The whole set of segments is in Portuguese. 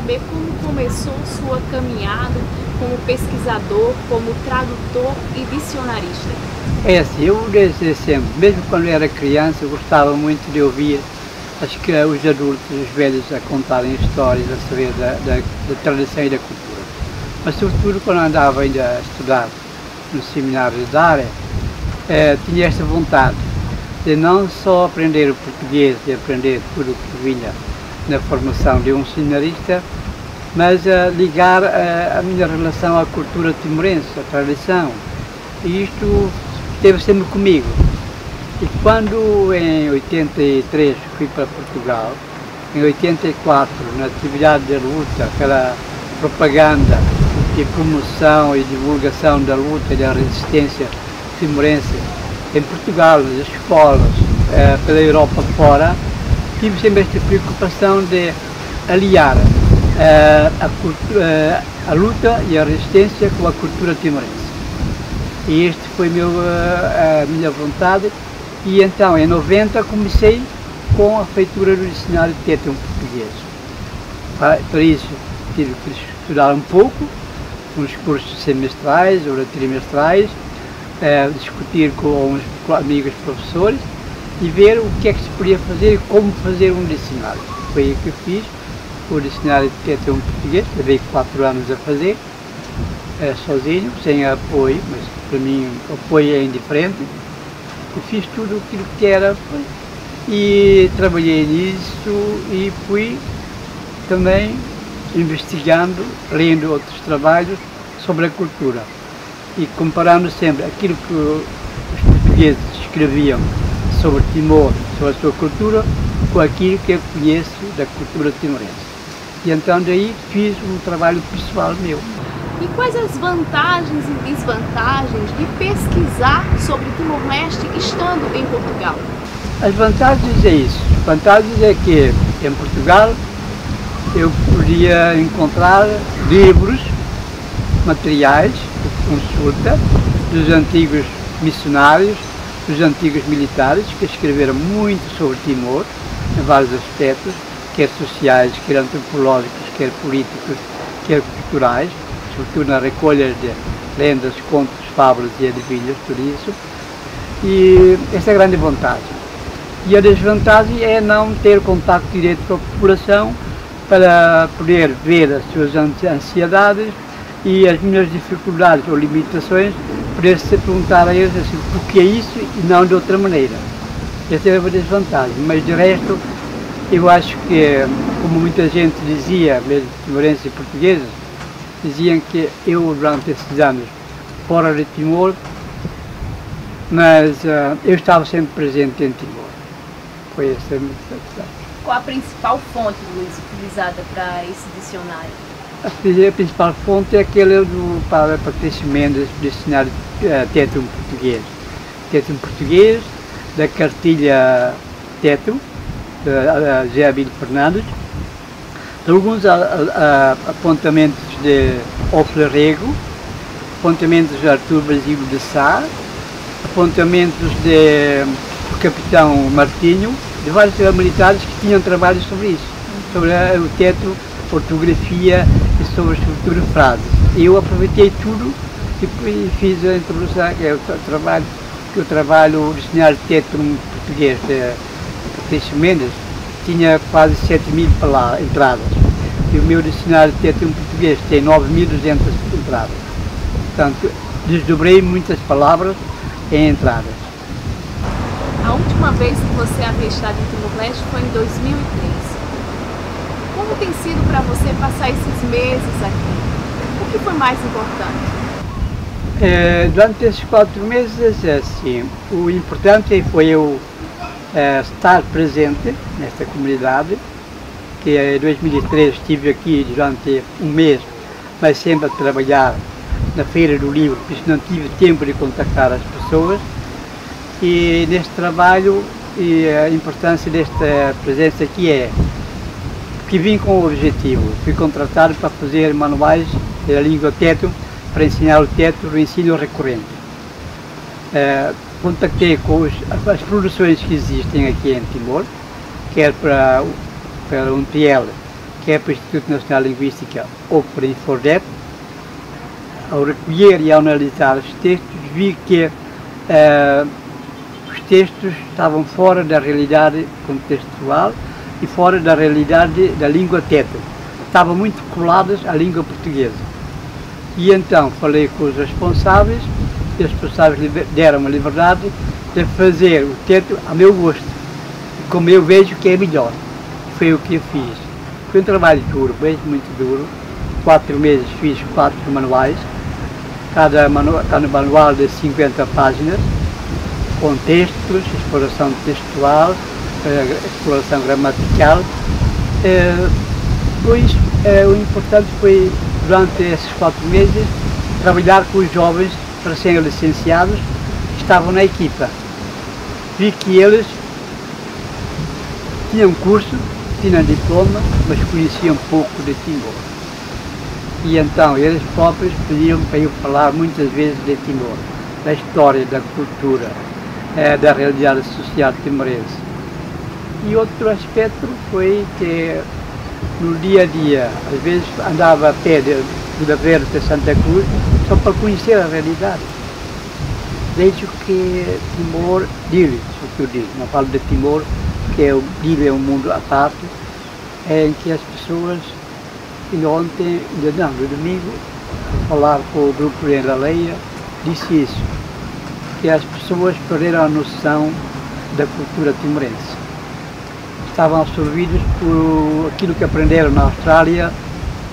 saber como começou sua caminhada como pesquisador, como tradutor e dicionarista. É assim, eu desde sempre, mesmo quando era criança, eu gostava muito de ouvir os adultos, os velhos a contarem histórias, a saber da tradição e da cultura. Mas sobretudo quando andava ainda a estudar no seminário da área, tinha esta vontade de não só aprender o português e aprender tudo o que vinha na formação de um seminarista, mas ligar a minha relação à cultura timorense, à tradição. E isto esteve sempre comigo. E quando em 83 fui para Portugal, em 84, na atividade da luta, aquela propaganda e promoção e divulgação da luta e da resistência timorense em Portugal, nas escolas, pela Europa fora, tive sempre esta preocupação de aliar a luta e a resistência com a cultura timorense. E este foi a minha vontade. E então, em 90, comecei com a feitura do dicionário de tétron português. Para isso, tive que estudar um pouco, uns cursos semestrais ou trimestrais, discutir com amigos professores e ver o que é que se podia fazer e como fazer um dicionário. Foi aí que eu fiz o dicionário de tétron português, levei 4 anos a fazer, sozinho, sem apoio, mas para mim o apoio é indiferente. Eu fiz tudo aquilo que era e trabalhei nisso e fui também investigando, lendo outros trabalhos sobre a cultura e comparando sempre aquilo que os portugueses escreviam sobre Timor, sobre a sua cultura, com aquilo que eu conheço da cultura timorense. E então daí fiz um trabalho pessoal meu. E quais as vantagens e desvantagens de pesquisar sobre Timor-Leste estando em Portugal? As vantagens é isso. As vantagens é que em Portugal eu podia encontrar livros, materiais de consulta dos antigos missionários, dos antigos militares que escreveram muito sobre Timor, em vários aspectos, quer sociais, quer antropológicos, quer políticos, quer culturais, sobretudo na recolha de lendas, contos, fábulas e adivinhas, tudo isso. E essa é a grande vantagem. E a desvantagem é não ter contato direto com a população para poder ver as suas ansiedades e as minhas dificuldades ou limitações, poder se perguntar a eles assim, por que isso e não de outra maneira. Essa é a desvantagem, mas de resto eu acho que, como muita gente dizia, mesmo timorenses e portugueses, diziam que eu, durante esses anos, fora de Timor, mas eu estava sempre presente em Timor. Foi essa a minha satisfação. Qual a principal fonte, Luís, utilizada para esse dicionário? A principal fonte é aquela do Padre Patrício Mendes, do dicionário tétron português. Tétron português, da cartilha tétron, de José Abílio Fernandes, alguns apontamentos de Ofler Rego, apontamentos de Artur Basílio de Sá, apontamentos do capitão Martinho, de vários militares que tinham trabalhos sobre isso, sobre o tétron, ortografia e sobre a estrutura de frases. E eu aproveitei tudo e fiz a introdução, que é o trabalho, o dicionário de tétron português de Patrício Mendes, tinha quase 7.000 entradas. E o meu dicionário de tétron português tem 9.200 entradas. Portanto, desdobrei muitas palavras em entradas. A última vez que você havia estado em Timor-Leste foi em 2003. Como tem sido para você passar esses meses aqui? O que foi mais importante? Durante esses 4 meses, assim, o importante foi eu estar presente nesta comunidade, que em 2003 estive aqui durante um mês, mas sempre a trabalhar na Feira do Livro, porque não tive tempo de contactar as pessoas. E neste trabalho, e a importância desta presença aqui é que vim com o objetivo, fui contratado para fazer manuais da língua tétron, para ensinar o tétron, o ensino recorrente. Contactei com as produções que existem aqui em Timor, quer para o UNTL, quer para o Instituto Nacional de Linguística ou para a Infordep, ao recolher e ao analisar os textos, vi que os textos estavam fora da realidade contextual e fora da realidade da língua teto. Estavam muito coladas à língua portuguesa. E então falei com os responsáveis, e os responsáveis deram-me a liberdade de fazer o teto a meu gosto, como eu vejo que é melhor. Foi o que eu fiz. Foi um trabalho duro, bem muito duro. 4 meses fiz 4 manuais, cada manual de 50 páginas, com textos, exploração textual, exploração gramatical. Depois, o importante foi, durante esses 4 meses, trabalhar com os jovens recém-licenciados que estavam na equipa. Vi que eles tinham curso, tinham diploma, mas conheciam pouco de Timor. E então eles próprios pediam para eu falar muitas vezes de Timor, da história, da cultura, da realidade social timorense. E outro aspecto foi que no dia a dia, às vezes andava a pé de Vila Verde até Santa Cruz, só para conhecer a realidade. Vejo que Timor, Dili, não falo de Timor, que Dili é um mundo à parte, em que as pessoas, ainda ontem, no domingo, falar com o grupo em Laleia, disse isso, que as pessoas perderam a noção da cultura timorense. Estavam absorvidos por aquilo que aprenderam na Austrália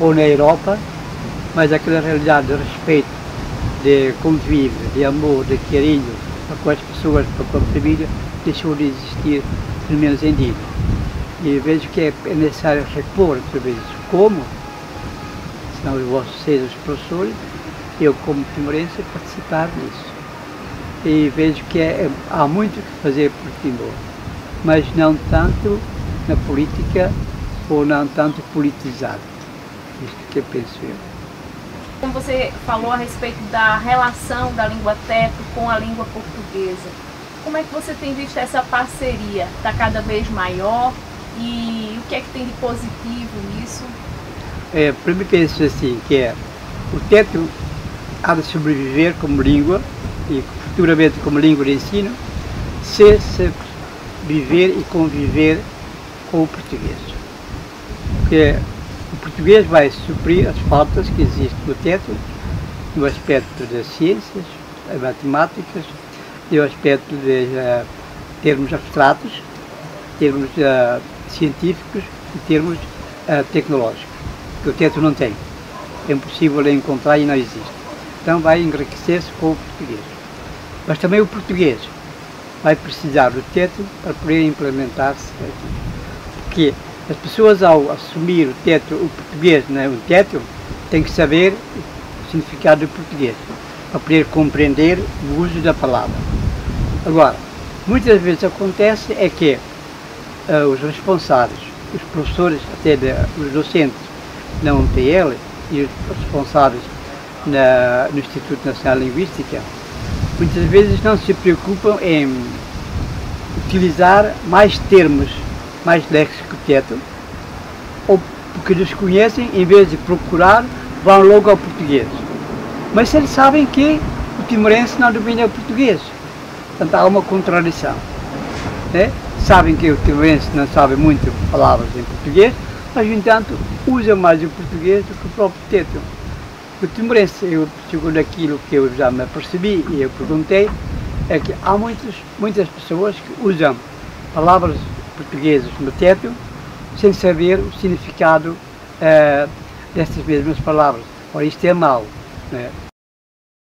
ou na Europa, mas aquela realidade de respeito, de convívio, de amor, de carinho com as pessoas, com a família, deixou de existir, pelo menos em Dili. E vejo que é necessário repor outra vez. Como? Senão vocês, os professores, eu como timorense, participar nisso. E vejo que há muito que fazer por Timor, mas não tanto na política ou não tanto politizado. Isto que eu penso eu. Como você falou a respeito da relação da língua teto com a língua portuguesa, como é que você tem visto essa parceria? Está cada vez maior e o que é que tem de positivo nisso? Para mim penso assim, que o teto há de sobreviver como língua e futuramente como língua de ensino, se viver e conviver com o português. Porque o português vai suprir as faltas que existem no teto, no aspecto das ciências, das matemáticas, no aspecto de termos abstratos, termos científicos e termos tecnológicos, que o teto não tem. É impossível encontrar e não existe. Então vai enriquecer-se com o português. Mas também o português vai precisar do teto para poder implementar-se aqui. Porque as pessoas, ao assumir o português no teto, têm que saber o significado do português, para poder compreender o uso da palavra. Agora, muitas vezes acontece é que os responsáveis, os professores, até os docentes na UNTL e os responsáveis no Instituto Nacional de Linguística, muitas vezes não se preocupam em utilizar mais termos, mais léxico teto, ou porque desconhecem, em vez de procurar, vão logo ao português. Mas eles sabem que o timorense não domina o português. Portanto, há uma contradição. Né? Sabem que o timorense não sabe muito palavras em português, mas, no entanto, usa mais o português do que o próprio teto. O timorense, segundo aquilo que eu já me apercebi e eu perguntei, é que há muitas pessoas que usam palavras portuguesas no teto sem saber o significado dessas mesmas palavras. Ora, isto é mau, né?